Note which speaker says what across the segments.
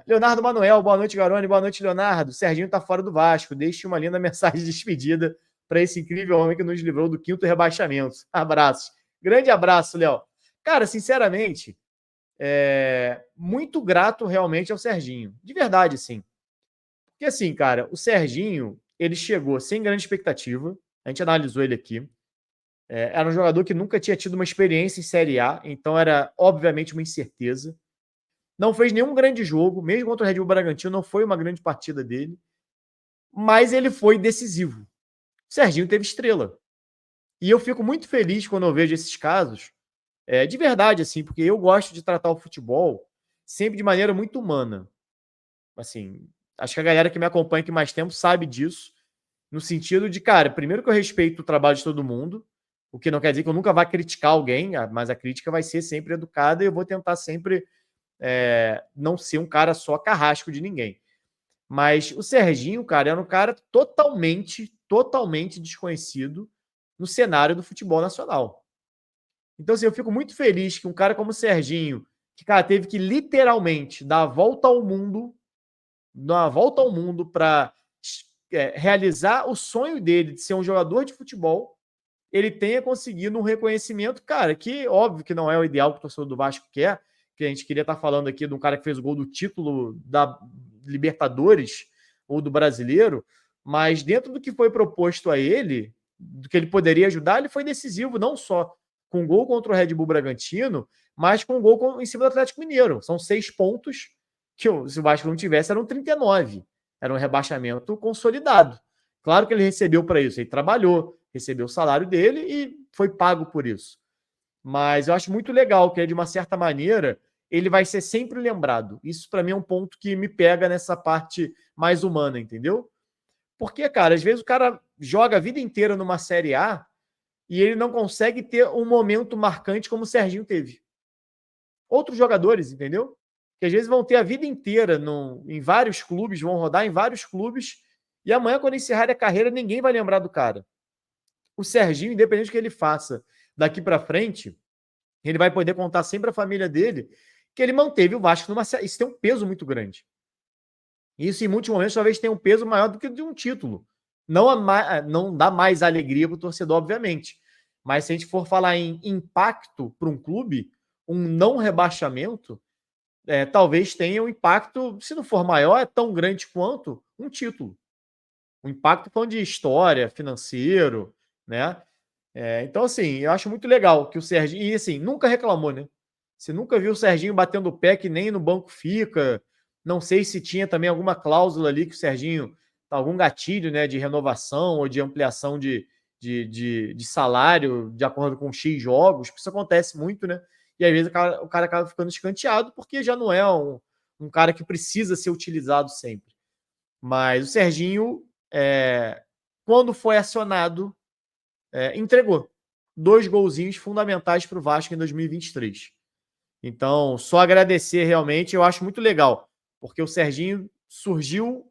Speaker 1: Leonardo Manuel, boa noite, Garone. Boa noite, Leonardo. Serginho tá fora do Vasco. Deixe uma linda mensagem de despedida para esse incrível homem que nos livrou do 5º rebaixamento. Abraços. Grande abraço, Léo. Cara, sinceramente, muito grato realmente ao Serginho. De verdade, sim. Porque assim, cara, o Serginho, ele chegou sem grande expectativa. A gente analisou ele aqui. Era um jogador que nunca tinha tido uma experiência em Série A, então era, obviamente, uma incerteza. Não fez nenhum grande jogo, mesmo contra o Red Bull Bragantino, não foi uma grande partida dele, mas ele foi decisivo. O Serginho teve estrela. E eu fico muito feliz quando eu vejo esses casos, de verdade, assim, porque eu gosto de tratar o futebol sempre de maneira muito humana. Assim, acho que a galera que me acompanha aqui mais tempo sabe disso, no sentido de, cara, primeiro que eu respeito o trabalho de todo mundo, o que não quer dizer que eu nunca vá criticar alguém, mas a crítica vai ser sempre educada e eu vou tentar sempre não ser um cara só carrasco de ninguém. Mas o Serginho, cara, era um cara totalmente desconhecido no cenário do futebol nacional. Então, assim, eu fico muito feliz que um cara como o Serginho, que, cara, teve que literalmente dar a volta ao mundo para realizar o sonho dele de ser um jogador de futebol, ele tenha conseguido um reconhecimento, cara, que óbvio que não é o ideal que o torcedor do Vasco quer, que a gente queria estar falando aqui de um cara que fez o gol do título da Libertadores ou do Brasileiro, mas dentro do que foi proposto a ele, do que ele poderia ajudar, ele foi decisivo, não só com o gol contra o Red Bull Bragantino, mas com o gol em cima do Atlético Mineiro. São 6 pontos que, se o Vasco não tivesse, eram 39. Era um rebaixamento consolidado. Claro que ele recebeu para isso, ele trabalhou, recebeu o salário dele e foi pago por isso. Mas eu acho muito legal que, de uma certa maneira, ele vai ser sempre lembrado. Isso, para mim, é um ponto que me pega nessa parte mais humana, entendeu? Porque, cara, às vezes o cara joga a vida inteira numa Série A e ele não consegue ter um momento marcante como o Serginho teve. Outros jogadores, entendeu? Que às vezes vão ter a vida inteira em vários clubes, vão rodar em vários clubes, e amanhã, quando encerrar a carreira, ninguém vai lembrar do cara. O Serginho, independente do que ele faça daqui para frente, ele vai poder contar sempre a família dele que ele manteve o Vasco numa série. Isso tem um peso muito grande. Isso, em muitos momentos, talvez tenha um peso maior do que de um título. Não dá mais alegria para o torcedor, obviamente. Mas se a gente for falar em impacto para um clube, um não rebaixamento, talvez tenha um impacto, se não for maior, é tão grande quanto um título. Um impacto falando de história, financeiro, né? Então, assim, eu acho muito legal que o Serginho. E assim, nunca reclamou, né? Você nunca viu o Serginho batendo o pé que nem no banco fica. Não sei se tinha também alguma cláusula ali que o Serginho, algum gatilho, né, de renovação ou de ampliação de salário de acordo com X jogos. Isso acontece muito, né? E às vezes o cara acaba ficando escanteado porque já não é um cara que precisa ser utilizado sempre. Mas o Serginho, quando foi acionado, entregou 2 golzinhos fundamentais para o Vasco em 2023. Então, só agradecer realmente, eu acho muito legal, porque o Serginho surgiu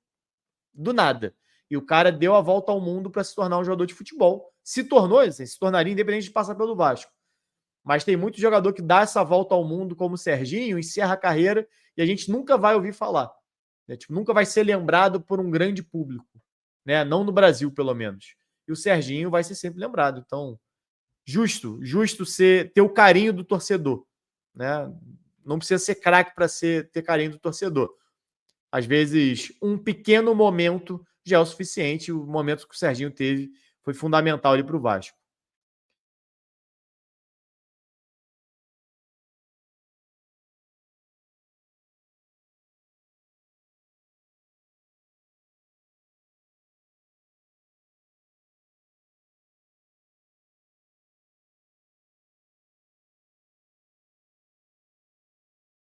Speaker 1: do nada. E o cara deu a volta ao mundo para se tornar um jogador de futebol. Se tornou, assim, se tornaria independente de passar pelo Vasco. Mas tem muito jogador que dá essa volta ao mundo como o Serginho, encerra a carreira e a gente nunca vai ouvir falar. Né? Tipo, nunca vai ser lembrado por um grande público. Né? Não no Brasil, pelo menos. E o Serginho vai ser sempre lembrado. Então, justo ter o carinho do torcedor, né? Não precisa ser craque para ter carinho do torcedor. Às vezes, um pequeno momento já é o suficiente. O momento que o Serginho teve foi fundamental ali para o Vasco.